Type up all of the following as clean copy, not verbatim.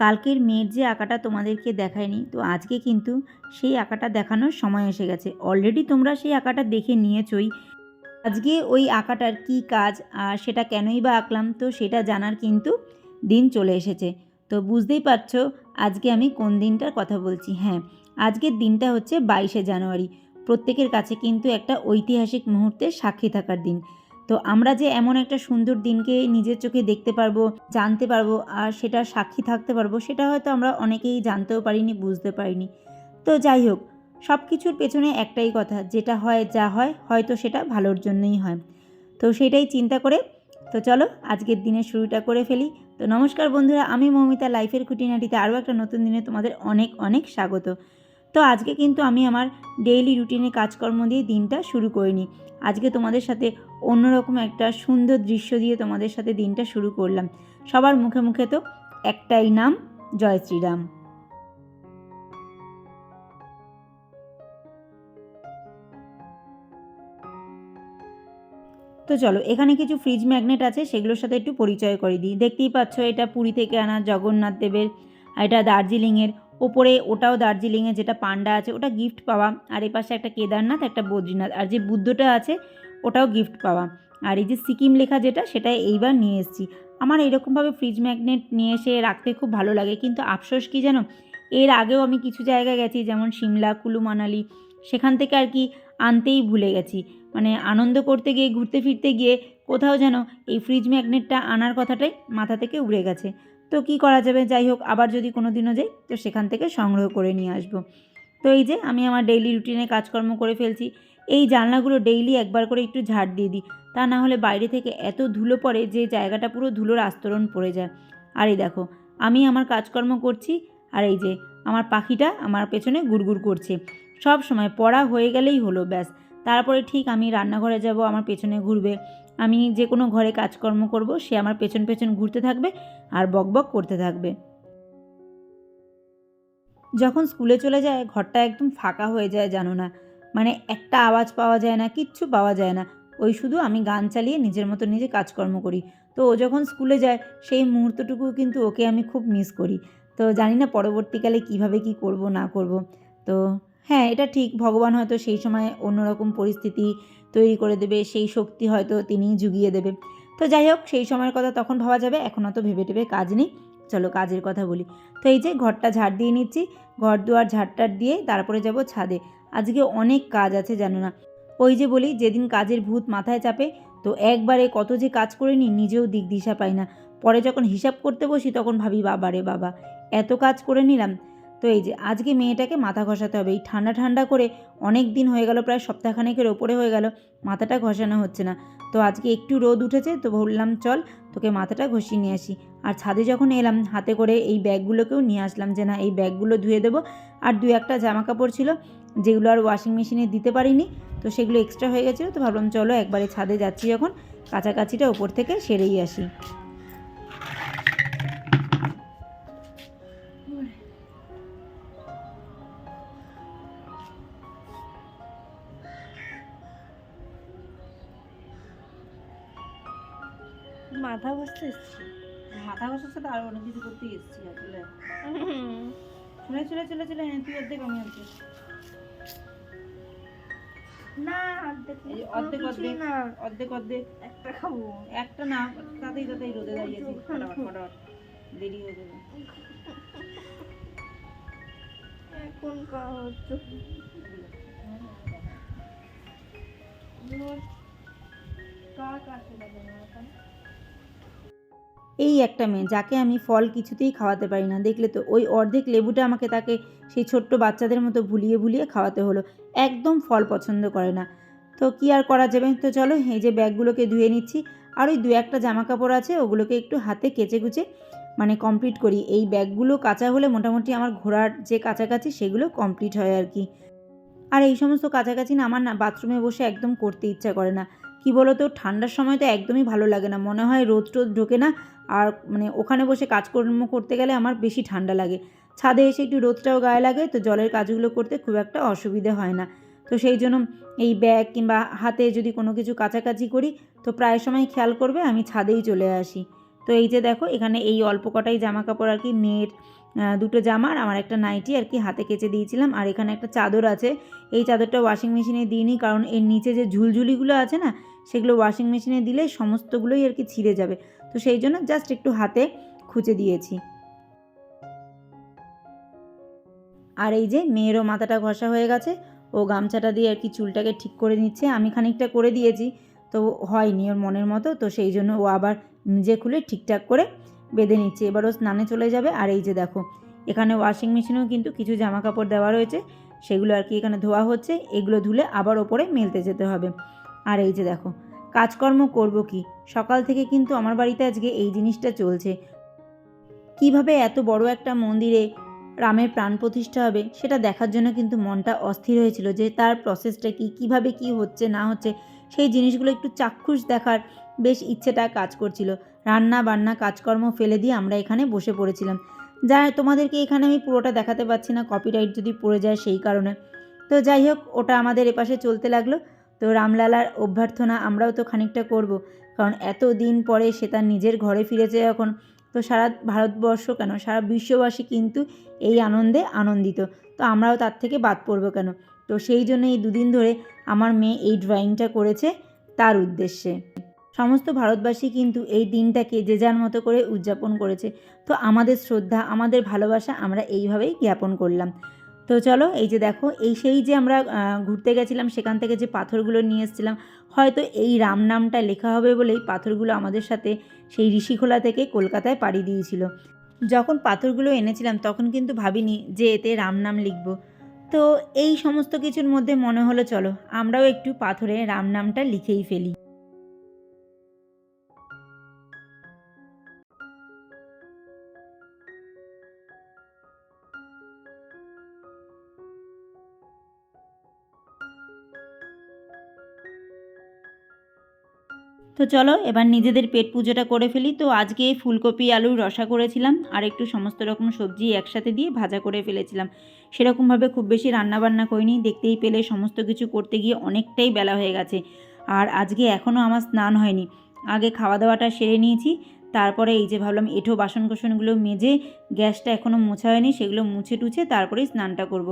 কালকের মেয়ের যে আঁকাটা তোমাদেরকে দেখায়নি, তো আজকে কিন্তু সেই আঁকাটা দেখানোর সময় এসে গেছে। অলরেডি তোমরা সেই আঁকাটা দেখে নিয়েছই। আজকে ওই আঁকাটার কী কাজ আর সেটা কেনই বা আঁকলাম, তো সেটা জানার কিন্তু দিন চলে এসেছে। তো বুঝতেই পারছো আজকে আমি কোন দিনটার কথা বলছি। হ্যাঁ, আজকের দিনটা হচ্ছে 22শে জানুয়ারি। প্রত্যেকের কাছে কিন্তু একটা ঐতিহাসিক মুহূর্তের সাক্ষী থাকার দিন। তো আমরা যে এমন একটা সুন্দর দিনকে নিজের চোখে দেখতে পারবো, জানতে পারবো আর সেটা সাক্ষী থাকতে পারবো, সেটা হয়তো আমরা অনেকেই জানতেও পারিনি, বুঝতে পারিনি। তো যাই হোক, সব কিছুর পেছনে একটাই কথা, যেটা হয় যা হয় হয়তো সেটা ভালোর জন্যই হয়। তো সেটাই চিন্তা করে তো চলো আজকের দিনের শুরুটা করে ফেলি। তো নমস্কার বন্ধুরা, আমি মৌমিতা, লাইফের খুঁটিনাটিতে আরও একটা নতুন দিনে তোমাদের অনেক অনেক স্বাগত। তো আজকে কিন্তু আমি আমার ডেইলি রুটিনে কাজকর্ম দিয়ে দিনটা শুরু করিনি। আজকে তোমাদের সাথে অন্যরকম একটা সুন্দর দৃশ্য দিয়ে তোমাদের সাথে দিনটা শুরু করলাম। সবার মুখে মুখে তো একটাই নাম, জয় শ্রীরাম। তো চলো, এখানে কিছু ফ্রিজ ম্যাগনেট আছে, সেগুলোর সাথে একটু পরিচয় করে দিই। দেখতেই পাচ্ছ এটা পুরী থেকে আনা জগন্নাথ দেবের, আর এটা দার্জিলিংয়ের। ওপরে ওটাও দার্জিলিংয়ে যেটা পান্ডা আছে ওটা গিফট পাওয়া, আর এই পাশে একটা কেদারনাথ, একটা বদ্রীনাথ, আর যে বুদ্ধটা আছে ওটাও গিফট পাওয়া। আর এই যে সিকিম লেখা যেটা, সেটা এইবার নিয়ে এসেছি। আমার এরকমভাবে ফ্রিজ ম্যাগনেট নিয়ে এসে রাখতে খুব ভালো লাগে, কিন্তু আফসোস কি জানো, এর আগেও আমি কিছু জায়গায় গেছি, যেমন সিমলা, কুলু মানালি, সেখান থেকে আর কি আনতেই ভুলে গেছি। মানে আনন্দ করতে গিয়ে, ঘুরতে ফিরতে গিয়ে কোথাও যেন এই ফ্রিজ ম্যাগনেটটা আনার কথাটাই মাথা থেকে উড়ে গেছে। তো কি করা যাবে, যাই হোক, আবার যদি কোনো দিনও যাই তো সেখান থেকে সংগ্রহ করে নিয়ে আসবো। তো এই যে আমি আমার ডেইলি রুটিনে কাজকর্ম করে ফেলছি। এই জানলাগুলো ডেইলি একবার করে একটু ঝাড় দিয়ে দিই, তা না হলে বাইরে থেকে এত ধুলো পড়ে যে জায়গাটা পুরো ধুলোর আস্তরণ পড়ে যায়। আর এই দেখো, আমি আমার কাজকর্ম করছি, আর এই যে আমার পাখিটা আমার পেছনে গুড়গুড় করছে। সব সময় পড়া হয়ে গেলেই হলো, ব্যাস তারপরে ঠিক আমি রান্নাঘরে যাব, আমার পেছনে ঘুরবে। আমি যে কোনো ঘরে কাজকর্ম করব, সে আমার পেছন পেছন ঘুরতে থাকবে আর বকবক করতে থাকবে। যখন স্কুলে চলে যায় ঘরটা একদম ফাঁকা হয়ে যায়, জানো না, মানে একটা আওয়াজ পাওয়া যায় না, কিচ্ছু পাওয়া যায় না। ওই শুধু আমি গান চালিয়ে নিজের মতো নিজে কাজকর্ম করি। তো ও যখন স্কুলে যায় সেই মুহূর্তটুকু কিন্তু ওকে আমি খুব মিস করি। তো জানি না পরবর্তীকালে কিভাবে কি করব না করব। তো হ্যাঁ, এটা ঠিক, ভগবান হয়তো সেই সময় অন্যরকম পরিস্থিতি তৈরি করে দেবে, সেই শক্তি হয়তো তিনিই জুগিয়ে দেবে। তো যাই হোক, সেই সময়ের কথা তখন ভাবা যাবে, এখন অত ভেবে টেবে কাজ নেই। চলো কাজের কথা বলি। তো এই যে ঘরটা ঝাড় দিয়ে নিচ্ছি, ঘর দুয়ার ঝাড়টার দিয়ে তারপরে যাব ছাদে। আজকে অনেক কাজ আছে, জানো না। ওই যে বলি, যেদিন কাজের ভূত মাথায় চাপে, তো একবারে কত যে কাজ করে নিই নিজেও দিক দিশা পাই না। পরে যখন হিসাব করতে বসি তখন ভাবি, বাবা রে বাবা, এত কাজ করে নিলাম। তো এই যে আজকে মেয়েটাকে মাথা ঘষাতে হবে, এই ঠান্ডা ঠান্ডা করে অনেক দিন হয়ে গেল, প্রায় সপ্তাহখানেকের ওপরে হয়ে গেল মাথাটা ঘষানো হচ্ছে না। তো আজকে একটু রোদ উঠেছে, তো বললাম চল তোকে মাথাটা ঘষিয়ে নিয়ে আসি। আর ছাদে যখন এলাম হাতে করে এই ব্যাগগুলোকেও নিয়ে আসলাম, যে না এই ব্যাগগুলো ধুয়ে দেবো। আর দু একটা জামা কাপড় ছিল যেগুলো আর ওয়াশিং মেশিনে দিতে পারিনি, তো সেগুলো এক্সট্রা হয়ে গেছিলো। তো ভাবলাম চলো একবারে ছাদে যাচ্ছি যখন, কাছাকাছিটা ওপর থেকে সেরেই আসি। মাথা ঘষতে এসছি। মাথা ঘষার সাথে আরও অনেক কিছু করতে এসেছি আসলে। শুনে চলে চলে চলে তুই অর্ধেক, আমি অর্ধেক। না অর্ধেক এই অর্ধেক অর্ধেক না, অর্ধেক অর্ধেক। একটা খাবো। একটা না, তাতেই তাতেই রোদে দাঁড়িয়েছি, ফটাফট ফটাফট দেরি হয়ে যাবে। এখন খাওয়া হচ্ছে। কাক আসে না কেন এখন? এই একটা মেয়ে যাকে আমি ফল কিছুতেই খাওয়াতে পারি না, দেখলে তো ওই অর্ধেক লেবুটা আমাকে তাকে সেই ছোট্ট বাচ্চাদের মতো ভুলিয়ে ভুলিয়ে খাওয়াতে হলো। একদম ফল পছন্দ করে না। তো কি আর করা যাবে। তো চলো এই যে ব্যাগগুলোকে ধুয়ে নিচ্ছি, আর ওই দু একটা জামা কাপড় আছে ওগুলোকে একটু হাতে কেচে কুচে মানে কমপ্লিট করি। এই ব্যাগগুলো কাঁচা হলে মোটামুটি আমার ঘোরার যে কাছাকাছি সেগুলো কমপ্লিট হয় আর কি। আর এই সমস্ত কাছাকাছি না আমার না বাথরুমে বসে একদম করতে ইচ্ছা করে না। কি বলো তো, ঠান্ডার সময় তো একদমই ভালো লাগে না, মনে হয় রোদ টোদ ঢোকে না। আর মানে ওখানে বসে কাজকর্ম করতে গেলে আমার বেশি ঠান্ডা লাগে। ছাদে এসে একটু রোদটাও গায়ে লাগে, তো জলের কাজগুলো করতে খুব একটা অসুবিধে হয় না। তো সেই জন্য এই ব্যাগ কিংবা হাতে যদি কোনো কিছু কাছাকাছি করি, তো প্রায় সময় খেয়াল করবে আমি ছাদেই চলে আসি। তো এই যে দেখো এখানে এই অল্প কটাই জামা কাপড় আর কি, মেয়ের দুটো জামা আর আমার একটা নাইটি আর কি হাতে কেচে দিয়েছিলাম। আর এখানে একটা চাদর আছে, এই চাদরটা ওয়াশিং মেশিনে দিইনি, কারণ এর নিচে যে ঝুলঝুলিগুলো আছে না, সেগুলো ওয়াশিং মেশিনে দিলে সমস্তগুলোই আর কি ছিঁড়ে যাবে। তো সেই জন্য জাস্ট একটু হাতে খুঁজে দিয়েছি। আর এই যে মেয়েরও মাথাটা ঘষা হয়ে গেছে, ও গামছাটা দিয়ে আর কি চুলটাকে ঠিক করে নিচ্ছে। আমি খানিকটা করে দিয়েছি, তো হয়নি ওর মনের মতো, তো সেই জন্য ও আবার নিজে খুলে ঠিকঠাক করে বেঁধে নিচ্ছে। এবার ও স্নানে চলে যাবে। আর এই যে দেখো এখানে ওয়াশিং মেশিনেও কিন্তু কিছু জামা কাপড় দেওয়া রয়েছে, সেগুলো আর কি এখানে ধোয়া হচ্ছে। এগুলো ধুলে আবার ওপরে মেলতে যেতে হবে। আর এই যে দেখো কাজকর্ম করব কি, সকাল থেকে কিন্তু আমার বাড়িতে আজকে এই জিনিসটা চলছে। কিভাবে এত বড় একটা মন্দিরে রামের প্রাণ প্রতিষ্ঠা হবে সেটা দেখার জন্য কিন্তু মনটা অস্থির হয়েছিল, যে তার প্রসেসটা কী, কীভাবে কী হচ্ছে না হচ্ছে, সেই জিনিসগুলো একটু চাক্ষুষ দেখার বেশ ইচ্ছেটা কাজ করছিল। রান্না বান্না কাজকর্ম ফেলে দিয়ে আমরা এখানে বসে পড়েছিলাম। যা তোমাদেরকে এখানে আমি পুরোটা দেখাতে পারছি না, কপিরাইট যদি পড়ে যায় সেই কারণে। তো যাই হোক, ওটা আমাদের এপাশে চলতে লাগলো। তো রামলালার অভ্যর্থনা আমরাও তো খানিকটা করব, কারণ এত দিন পরে সে তার নিজের ঘরে ফিরেছে যখন, তো সারা ভারতবর্ষ কেন সারা বিশ্ববাসী কিন্তু এই আনন্দে আনন্দিত। তো আমরাও তার থেকে বাদ পড়বো কেন? তো সেই জন্য এই দুদিন ধরে আমার মেয়ে এই ড্রয়িংটা করেছে তার উদ্দেশ্যে। সমস্ত ভারতবাসী কিন্তু এই দিনটাকে যে যার মতো করে উদযাপন করেছে। তো আমাদের শ্রদ্ধা, আমাদের ভালোবাসা আমরা এইভাবেই জ্ঞাপন করলাম। তো চলো এই যে দেখো, এই সেই যে আমরা ঘুরতে গেছিলাম, সেখান থেকে যে পাথরগুলো নিয়ে এসেছিলাম, হয়তো এই রাম নামটা লেখা হবে বলেই পাথরগুলো আমাদের সাথে সেই ঋষিখোলা থেকে কলকাতায় পাড়ি দিয়েছিল। যখন পাথরগুলো এনেছিলাম তখন কিন্তু ভাবিনি যে এতে রাম নাম লিখব। তো এই সমস্ত কিছুর মধ্যে মনে হলো চলো আমরাও একটু পাথরে রাম নামটা লিখেই ফেলি। তো চলো এবার নিজেদের পেট পুজোটা করে ফেলি। তো আজকে ফুলকপি আলুর রসা করেছিলাম, আর একটু সমস্ত রকম সবজি একসাথে দিয়ে ভাজা করে ফেলেছিলাম। সেরকমভাবে খুব বেশি রান্নাবান্না করিনি, দেখতেই পেলে সমস্ত কিছু করতে গিয়ে অনেকটাই বেলা হয়ে গেছে। আর আজকে এখনও আমার স্নান হয়নি, আগে খাওয়া দাওয়াটা সেরে নিয়েছি। তারপরে এই যে ভাবলাম এঁঠো বাসন কোসনগুলো মেজে, গ্যাসটা এখনও মোছা হয়নি, সেগুলো মুছে টুছে তারপরেই স্নানটা করব।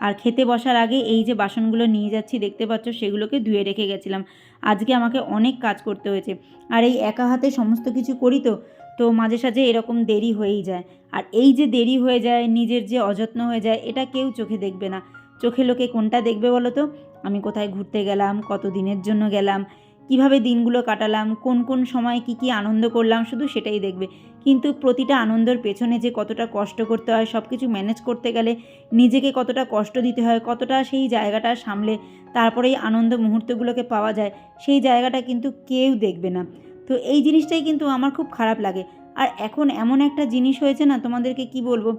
আর খেতে বসার আগে এই যে বাসনগুলো নিয়ে যাচ্ছি দেখতে পাচ্ছ, সেগুলোকে ধুয়ে রেখে গেছিলাম। আজকে আমাকে অনেক কাজ করতে হয়েছে, আর এই একা হাতে সমস্ত কিছু করি, তো তো মাঝে সাঝে এরকম দেরি হয়েই যায়। আর এই যে দেরি হয়ে যায়, নিজের যে অযত্ন হয়ে যায়, এটা কেউ চোখে দেখবে না। চোখে লোকে কোনটা দেখবে বলো তো? আমি কোথায় ঘুরতে গেলাম, কত দিনের জন্য গেলাম, কিভাবে দিনগুলো কাটালাম, কোন কোন সময় কি কি আনন্দ করলাম, শুধু সেটাই দেখবে। কিন্তু প্রতিটা আনন্দের পেছনে যে কতটা কষ্ট করতে হয়, সব কিছু ম্যানেজ করতে গেলে নিজেকে কতটা কষ্ট দিতে হয়, কতটা সেই জায়গাটা সামলে তারপরেই আনন্দ মুহূর্তগুলোকে পাওয়া যায়, সেই জায়গাটা কিন্তু কেউ দেখবে না। তো এই জিনিসটাই কিন্তু আমার খুব খারাপ লাগে। আর এখন এমন একটা জিনিস হয়েছে না, তোমাদেরকে কি বলবো,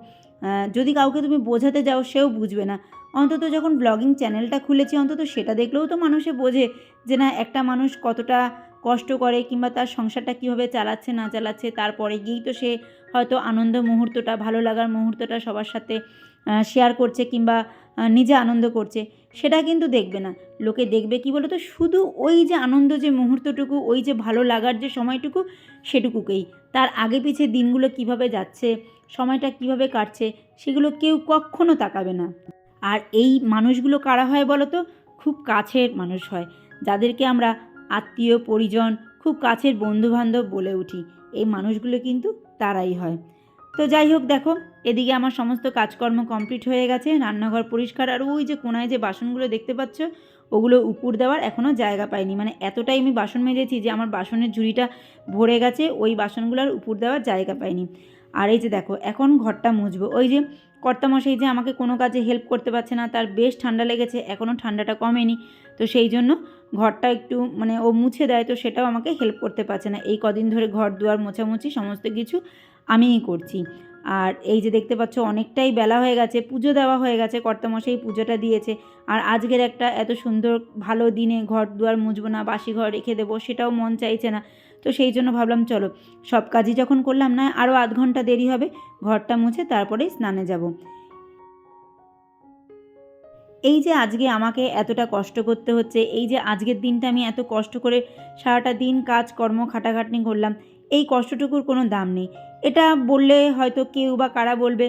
যদি কাউকে তুমি বোঝাতে যাও সেও বুঝবে না। অন্তত যখন ব্লগিং চ্যানেলটা খুলেছি, অন্তত সেটা দেখলেও তো মানুষে বোঝে যে না, একটা মানুষ কতটা কষ্ট করে, কিংবা তার সংসারটা কীভাবে চালাচ্ছে না চালাচ্ছে, তারপরে গিয়েই তো সে হয়তো আনন্দ মুহূর্তটা, ভালো লাগার মুহূর্তটা সবার সাথে শেয়ার করছে, কিংবা নিজে আনন্দ করছে। সেটা কিন্তু দেখবে না। লোকে দেখবে কি বলো তো, শুধু ওই যে আনন্দ যে মুহূর্তটুকু, ওই যে ভালো লাগার যে সময়টুকু, সেটুকুকেই। তার আগে পিছে দিনগুলো কিভাবে যাচ্ছে, সময়টা কিভাবে কাটছে, সেগুলো কেউ কখনো তাকাবে না। আর এই মানুষগুলো কারা হয় বলো তো? খুব কাছের মানুষ হয়, যাদেরকে আমরা আত্মীয় পরিজন, খুব কাছের বন্ধুবান্ধব বলে উঠি। এই মানুষগুলো কিন্তু তারাই হয়। তো যাই হোক, দেখো এদিকে আমার সমস্ত কাজকর্ম কমপ্লিট হয়ে গেছে, রান্নাঘর পরিষ্কার। আর ওই যে কোনায় যে বাসনগুলো দেখতে পাচ্ছ, ওগুলো উপর দেওয়ার এখনও জায়গা পাইনি। মানে এতটাই আমি বাসন মেজেছি যে আমার বাসনের ঝুড়িটা ভরে গেছে, ওই বাসনগুলোর উপর দেওয়ার জায়গা পাইনি। আর এই যে দেখো এখন ঘরটা মুছবো। ওই যে কর্তামশাই যে আমাকে কোনো কাজে হেল্প করতে পারছে না, তার বেশ ঠান্ডা লেগেছে, এখনও ঠান্ডাটা কমেনি। তো সেই জন্য ঘরটা একটু মানে ও মুছে দেয়, তো সেটাও আমাকে হেল্প করতে পারছে না। এই কদিন ধরে ঘর দুয়ার মোছামুছি সমস্ত কিছু আমিই করছি। আর এই যে দেখতে পাচ্ছ অনেকটাই বেলা হয়ে গেছে, পুজো দেওয়া হয়ে গেছে, কর্তামশাই পুজোটা দিয়েছে। আর আজকের একটা এত সুন্দর ভালো দিনে ঘর দুয়ার মুছবো না, বাসি ঘর রেখে দেবো, সেটাও মন চাইছে না। তো সেই জন্য ভাবলাম চলো সব কাজই যখন করলাম, না আরও আধ ঘন্টা দেরি হবে, ঘরটা মুছে তারপরেই স্নানে যাব। এই যে আজকে আমাকে এতটা কষ্ট করতে হচ্ছে, এই যে আজকের দিনটা আমি এত কষ্ট করে সারাটা দিন কাজকর্ম খাটাখাটনি করলাম, এই কষ্টটুকুর কোনো দাম নেই। এটা বললে হয়তো কেউ বা কারা বলবে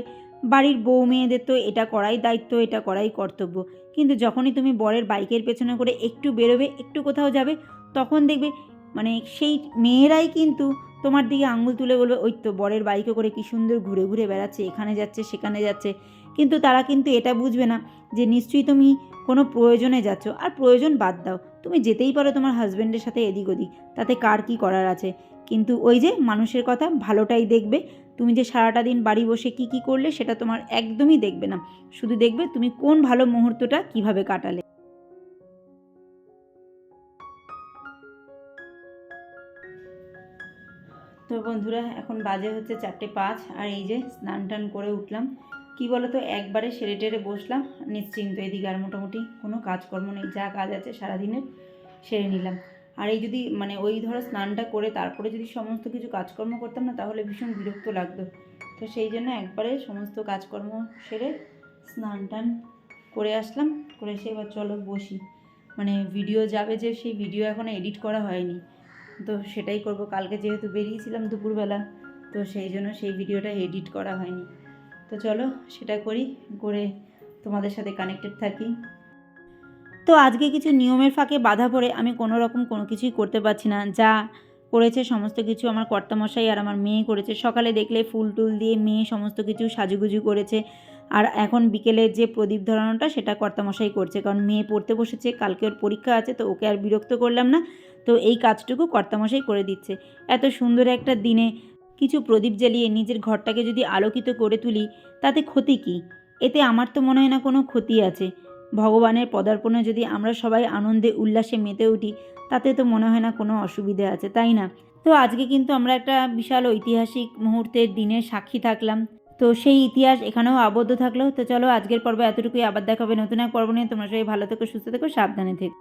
বাড়ির বউ মেয়েদের তো এটা করাই দায়িত্ব, এটা করাই কর্তব্য। কিন্তু যখনই তুমি বরের বাইকের পেছনে করে একটু বেরোবে, একটু কোথাও যাবে, তখন দেখবে মানে সেই মেয়েরাই কিন্তু তোমার দিকে আঙুল তুলে বলবে, ওই তো বরের বাইকে করে কী সুন্দর ঘুরে ঘুরে বেড়াচ্ছে, এখানে যাচ্ছে সেখানে যাচ্ছে। কিন্তু তারা কিন্তু এটা বুঝবে না যে নিশ্চয়ই তুমি কোনো প্রয়োজনে যাচ্ছ। আর প্রয়োজন বাদ দাও, তুমি যেতেই পারো তোমার হাজব্যান্ডের সাথে এদিক ওদিক, তাতে কার কী করার আছে। কিন্তু ওই যে মানুষের কথা, ভালোটাই দেখবে। তুমি যে সারাটা দিন বাড়ি বসে কী কী করলে সেটা তোমার একদমই দেখবে না, শুধু দেখবে তুমি কোন ভালো মুহূর্তটা কিভাবে কাটালে। তো বন্ধুরা, এখন বাজে হচ্ছে 4:05, আর এই যে স্নান টান করে উঠলাম। কি বলো তো, একবারে সেরে টেরে বসলাম নিশ্চিন্ত, এদিকে আর মোটামুটি কোনো কাজকর্ম নেই, যা কাজ আছে সারাদিনের সেরে নিলাম। আর এই যদি মানে ওই ধরো স্নানটা করে তারপরে যদি সমস্ত কিছু কাজকর্ম করতাম না, তাহলে ভীষণ বিরক্ত লাগতো। তো সেই জন্য একবারে সমস্ত কাজকর্ম সেরে স্নান টান করে আসলাম, করে এসে এবার চলো বসি। মানে ভিডিও যাবে যে, সেই ভিডিও এখনও এডিট করা হয়নি, তো সেটাই করব। কালকে যেহেতু বেরিয়েছিলাম দুপুরবেলা, তো সেই জন্য সেই ভিডিওটা এডিট করা হয়নি। তো চলো সেটা করি, করে তোমাদের সাথে কানেক্টেড থাকি। তো আজকে কিছু নিয়মের ফাঁকে বাধা পড়ে আমি কোনো রকম কোনো কিছুই করতে পারছি না। যা করেছে সমস্ত কিছু আমার কর্তামশাই আর আমার মেয়ে করেছে। সকালে দেখলে ফুল টুল দিয়ে মেয়ে সমস্ত কিছু সাজুগুজু করেছে, আর এখন বিকেলে যে প্রদীপ ধরানোটা সেটা কর্তামশাই করছে, কারণ মেয়ে পড়তে বসেছে, কালকে ওর পরীক্ষা আছে, তো ওকে আর বিরক্ত করলাম না। তো এই কাজটুকু কর্তামশাই করে দিচ্ছে। এত সুন্দর একটা দিনে কিছু প্রদীপ জ্বালিয়ে নিজের ঘরটাকে যদি আলোকিত করে তুলি, তাতে ক্ষতি কী? এতে আমার তো মনে হয় না কোনো ক্ষতি আছে। ভগবানের পদার্পণে যদি আমরা সবাই আনন্দে উল্লাসে মেতে উঠি, তাতে তো মনে হয় না কোনো অসুবিধে আছে, তাই না? তো আজকে কিন্তু আমরা একটা বিশাল ঐতিহাসিক মুহূর্তের দিনের সাক্ষী থাকলাম। তো সেই ইতিহাস এখানেও আবদ্ধ থাকলো। তো চলো আজকের পর্বে এতটুকুই, আবার দেখা হবে নতুন এক পর্ব নিয়ে। তোমরা সবাই ভালো থেকো, সুস্থ থেকো, সাবধানে থেকো।